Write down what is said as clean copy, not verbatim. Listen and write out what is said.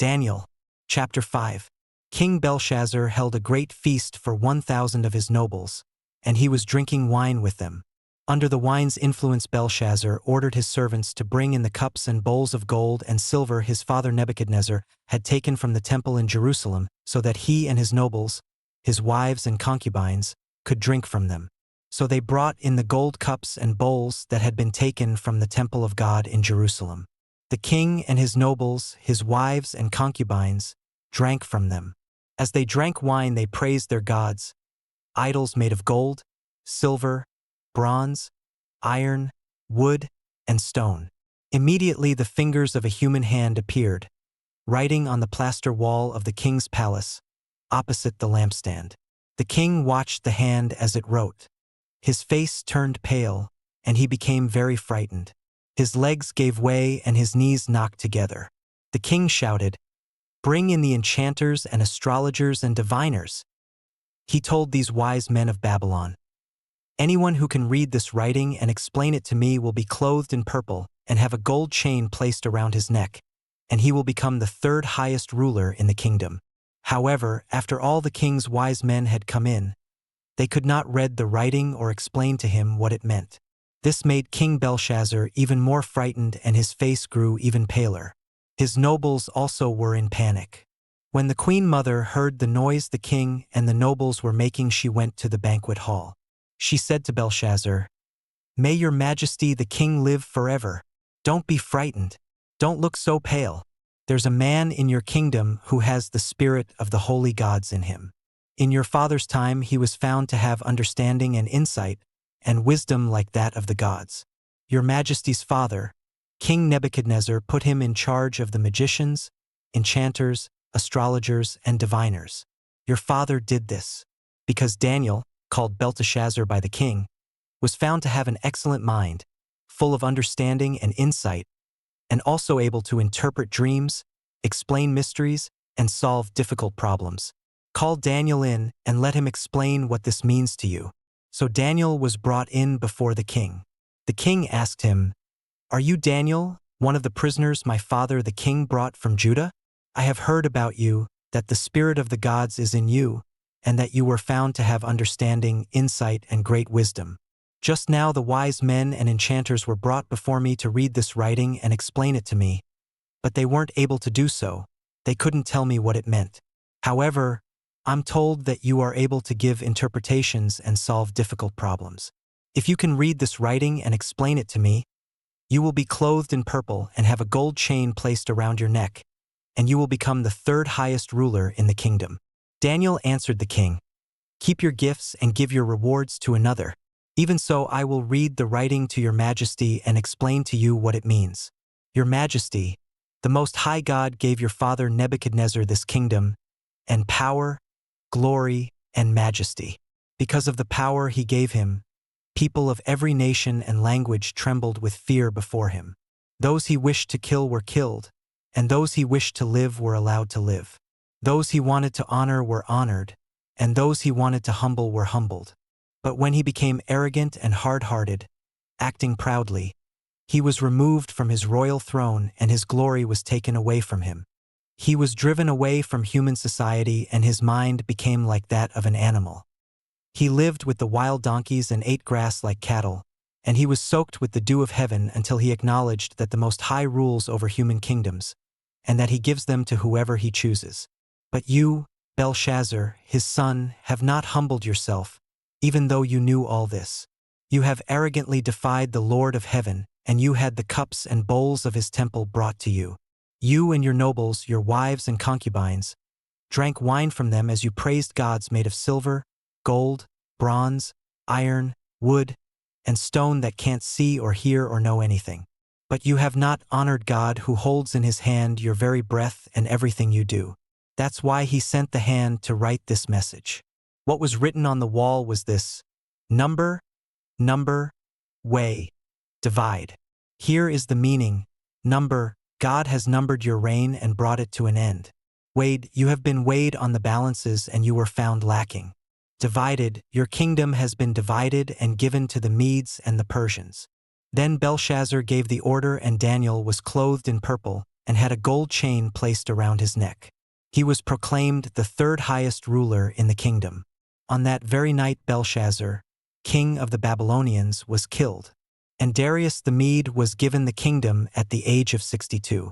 Daniel, chapter 5. King Belshazzar held a great feast for 1,000 of his nobles, and he was drinking wine with them. Under the wine's influence, Belshazzar ordered his servants to bring in the cups and bowls of gold and silver his father Nebuchadnezzar had taken from the temple in Jerusalem, so that he and his nobles, his wives and concubines, could drink from them. So they brought in the gold cups and bowls that had been taken from the temple of God in Jerusalem. The king and his nobles, his wives and concubines, drank from them. As they drank wine, they praised their gods, idols made of gold, silver, bronze, iron, wood, and stone. Immediately the fingers of a human hand appeared, writing on the plaster wall of the king's palace, opposite the lampstand. The king watched the hand as it wrote. His face turned pale, and he became very frightened. His legs gave way and his knees knocked together. The king shouted, "Bring in the enchanters and astrologers and diviners." He told these wise men of Babylon, "Anyone who can read this writing and explain it to me will be clothed in purple and have a gold chain placed around his neck, and he will become the third highest ruler in the kingdom." However, after all the king's wise men had come in, they could not read the writing or explain to him what it meant. This made King Belshazzar even more frightened, and his face grew even paler. His nobles also were in panic. When the queen mother heard the noise the king and the nobles were making, she went to the banquet hall. She said to Belshazzar, "May your majesty the king live forever. Don't be frightened. Don't look so pale. There's a man in your kingdom who has the spirit of the holy gods in him. In your father's time he was found to have understanding and insight and wisdom like that of the gods. Your majesty's father, King Nebuchadnezzar, put him in charge of the magicians, enchanters, astrologers, and diviners. Your father did this because Daniel, called Belteshazzar by the king, was found to have an excellent mind, full of understanding and insight, and also able to interpret dreams, explain mysteries, and solve difficult problems. Call Daniel in and let him explain what this means to you." So Daniel was brought in before the king. The king asked him, "Are you Daniel, one of the prisoners my father the king brought from Judah? I have heard about you, that the spirit of the gods is in you, and that you were found to have understanding, insight, and great wisdom. Just now the wise men and enchanters were brought before me to read this writing and explain it to me, but they weren't able to do so. They couldn't tell me what it meant. However, I'm told that you are able to give interpretations and solve difficult problems. If you can read this writing and explain it to me, you will be clothed in purple and have a gold chain placed around your neck, and you will become the third highest ruler in the kingdom." Daniel answered the king, "Keep your gifts and give your rewards to another. Even so, I will read the writing to your majesty and explain to you what it means. Your majesty, the Most High God gave your father Nebuchadnezzar this kingdom, and power, glory, and majesty. Because of the power he gave him, people of every nation and language trembled with fear before him. Those he wished to kill were killed, and those he wished to live were allowed to live. Those he wanted to honor were honored, and those he wanted to humble were humbled. But when he became arrogant and hard-hearted, acting proudly, he was removed from his royal throne and his glory was taken away from him. He was driven away from human society and his mind became like that of an animal. He lived with the wild donkeys and ate grass like cattle, and he was soaked with the dew of heaven until he acknowledged that the Most High rules over human kingdoms, and that he gives them to whoever he chooses. But you, Belshazzar, his son, have not humbled yourself, even though you knew all this. You have arrogantly defied the Lord of heaven, and you had the cups and bowls of his temple brought to you. You and your nobles, your wives and concubines, drank wine from them as you praised gods made of silver, gold, bronze, iron, wood, and stone that can't see or hear or know anything. But you have not honored God who holds in his hand your very breath and everything you do. That's why he sent the hand to write this message." What was written on the wall was this: number, weigh, divide. Here is the meaning. Number, God has numbered your reign and brought it to an end. Weighed, you have been weighed on the balances and you were found lacking. Divided, your kingdom has been divided and given to the Medes and the Persians. Then Belshazzar gave the order and Daniel was clothed in purple, and had a gold chain placed around his neck. He was proclaimed the third highest ruler in the kingdom. On that very night Belshazzar, king of the Babylonians, was killed, and Darius the Mede was given the kingdom at the age of 62.